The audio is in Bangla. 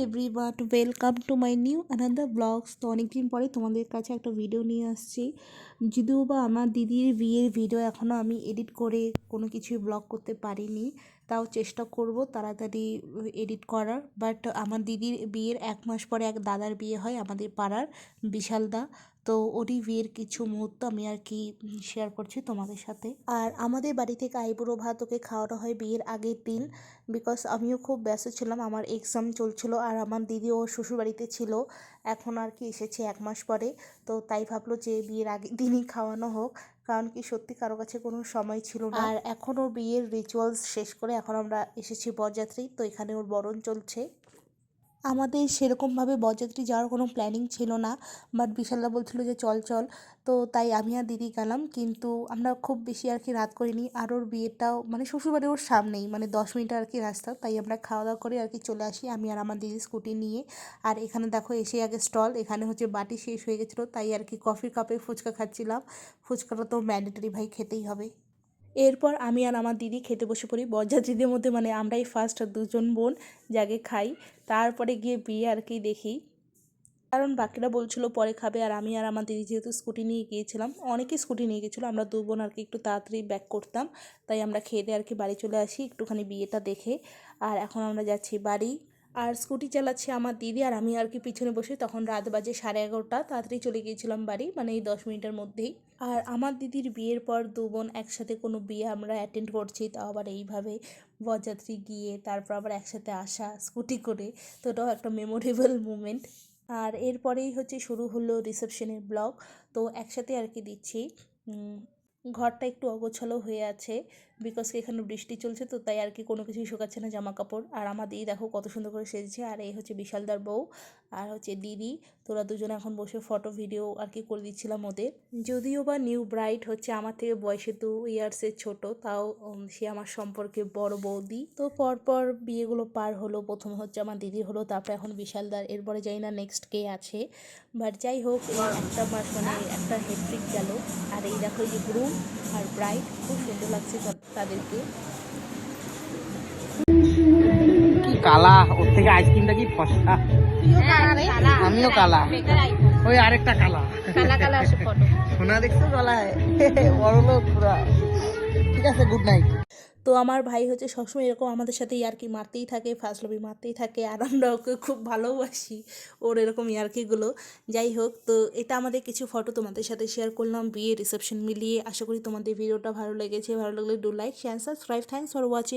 Everyone, welcome to my new another blogs. তো অনেকদিন পরে তোমাদের কাছে একটা ভিডিও নিয়ে আসছি। যদিও বা আমার দিদির বিয়ের ভিডিও এখনও আমি এডিট করে কোনো কিছুই ব্লগ করতে পারিনি, তাও চেষ্টা করব তাড়াতাড়ি এডিট করার। বাট আমার দিদির বিয়ের 1 মাস পরে এক দাদার বিয়ে হয় আমাদের পাড়ার, বিশালদা। তো ওরই বিয়ের কিছু মুহূর্ত আমি আর কি শেয়ার করছি তোমাদের সাথে। আর আমাদের বাড়ি থেকে আইবুড়ো ভাত ওকে খাওয়ানো হয় বিয়ের আগের দিন, বিকজ আমিও খুব ব্যস্ত ছিলাম, আমার এক্সাম চলছিল আর আমার দিদি ওর শ্বশুরবাড়িতে ছিল, এখন আর কি এসেছে 1 মাস পরে। তো তাই ভাবলো যে বিয়ের আগের দিনই খাওয়ানো হোক, কারণ কি সত্যি কারো কাছে কোনো সময় ছিল না। আর এখন ওর বিয়ের রিচুয়ালস শেষ করে এখন আমরা এসেছি বরযাত্রী, তো এখানে ওর বরণ চলছে। আমাদের সেরকমভাবে বরযাত্রী যাওয়ার কোনো প্ল্যানিং ছিল না, বাট বিশালদা বলছিল যে চল চল, তো তাই আমি আর দিদি গেলাম। কিন্তু আমরা খুব বেশি আর কি রাত করিনি, আর ওর বিয়েটাও মানে শ্বশুরবাড়ি ওর সামনেই, মানে 10 মিনিট আর কি রাস্তা, তাই আমরা খাওয়া দাওয়া করে আর কি চলে আসি আমি আর আমার দিদি স্কুটি নিয়ে। আর এখানে দেখো এসে আগে স্টল, এখানে হচ্ছে বাটি শেষ হয়ে গেছিলো, তাই আর কি কফির কাপে ফুচকা খাচ্ছিলাম। ফুচকাটা তো ম্যান্ডেটরি, ভাই খেতেই হবে। এরপর আমি আর আমার দিদি খেতে বসে পড়ি বরযাত্রীদের মধ্যে, মানে আমরাই ফার্স্ট দুজন বোন জাগে খাই, তারপরে গিয়ে বিয়ে আর কি দেখি, কারণ বাকিরা বলছিল পরে খাবে। আর আমি আর আমার দিদি যেহেতু স্কুটি নিয়ে গিয়েছিলাম, অনেকেই স্কুটি নিয়ে গেছিলো, আমরা দু বোন আর কি একটু তাড়াতাড়ি ব্যাক করতাম, তাই আমরা খেয়ে দিয়ে আর কি বাড়ি চলে আসি একটুখানি বিয়েটা দেখে। আর এখন আমরা যাচ্ছি বাড়ি, আর স্কুটি চালাচ্ছে আমার দিদি আর আমি আর কি পিছনে বসে। তখন রাত বাজে 11:30, তাড়াতাড়ি চলে গিয়েছিলাম বাড়ি, মানে এই 10 মিনিটের মধ্যেই। আর আমার দিদির বিয়ের পর দু বোন একসাথে কোনো বিয়ে আমরা অ্যাটেন্ড করছি, তাও আবার এইভাবে বরযাত্রী গিয়ে তারপর আবার একসাথে আসা স্কুটি করে, তো ওটাও একটা মেমোরেবল মুমেন্ট। আর এরপরেই হচ্ছে শুরু হলো রিসেপশনের ব্লগ, তো একসাথে আর কি দিচ্ছি। ঘরটা একটু অগোছালো হয়ে আছে, বিকজ এখানে বৃষ্টি চলছে, তো তাই আর কি কোনো কিছুই শুকাচ্ছে না জামা কাপড়। আর আমার দিদি দেখো কত সুন্দর করে সেজেছে, আর এই হচ্ছে বিশালদার বউ আর হচ্ছে দিদি। তোরা দুজনে এখন বসে ফটো ভিডিও আর কি করে দিচ্ছিলাম ওদের। যদিও বা নিউ ব্রাইড হচ্ছে আমার থেকে বয়সে 2 ইয়ার্সের ছোট, তাও সে আমার সম্পর্কে বড় বৌদি। তো পরপর বিয়েগুলো পার হলো, প্রথমে হচ্ছে আমার দিদি হলো, তারপর এখন বিশালদার, এরপরে যাই না নেক্সট কে আছে। বাট যাই হোক, এই 1 মাস মানে একটা হেডট্রিক গেল। আর এই দেখো এই যে গ্রুম আর ব্রাইড, খুব সুন্দর লাগছে তাদেরকে। কি কালা, ওর থেকে আইসক্রিমটা কি ফসা। আমিও কালা, ওই আরেকটা কালা কালা কালা আসে ফটো। সোনা দেখছো গলায়, বড় লোক পুরা। ঠিক আছে, গুড নাইট। তো আমার ভাই হচ্ছে সবসময় এরকম আমাদের সাথে ইয়ার্কি মারতেই থাকে, ফাজলামি মারতেই থাকে, আর আমরা ওকে খুব ভালোবাসি ওর এরকম ইয়ার্কিগুলো। যাই হোক, তো এটা আমাদের কিছু ফটো তোমাদের সাথে শেয়ার করলাম বিয়ে রিসেপশন মিলিয়ে। আশা করি তোমাদের ভিডিওটা ভালো লেগেছে, ভালো লাগলে do like share subscribe. Thanks for watching.